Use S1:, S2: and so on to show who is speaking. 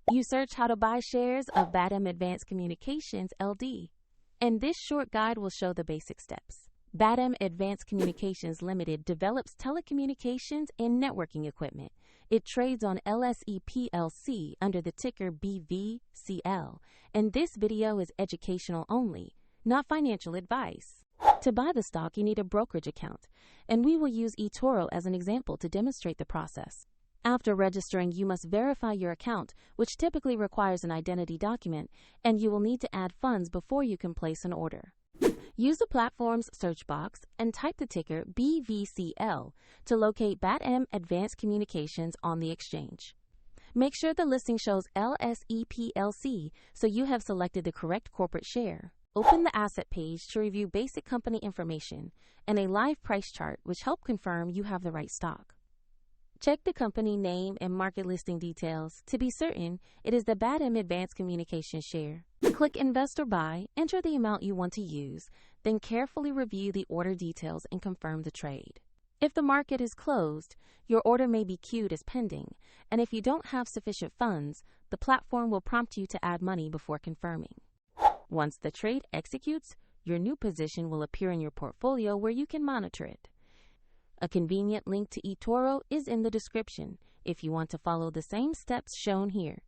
S1: You search how to buy shares of Batm Advanced Communications Ld. And this short guide will show the basic steps. Batm Advanced Communications Limited develops telecommunications and networking equipment. It trades on LSE PLC under the ticker BVC.L. And this video is educational only, not financial advice. To buy the stock, you need a brokerage account, and we will use eToro as an example to demonstrate the process. After registering, you must verify your account, which typically requires an identity document, and you will need to add funds before you can place an order. Use the platform's search box and type the ticker BVC.L to locate Batm Advanced Communications on the exchange. Make sure the listing shows LSE PLC so you have selected the correct corporate share. Open the asset page to review basic company information and a live price chart which help confirm you have the right stock. Check the company name and market listing details to be certain it is the Batm Advanced Communications share. Click Invest or Buy, enter the amount you want to use, then carefully review the order details and confirm the trade. If the market is closed, your order may be queued as pending, and if you don't have sufficient funds, the platform will prompt you to add money before confirming. Once the trade executes, your new position will appear in your portfolio where you can monitor it. A convenient link to eToro is in the description if you want to follow the same steps shown here.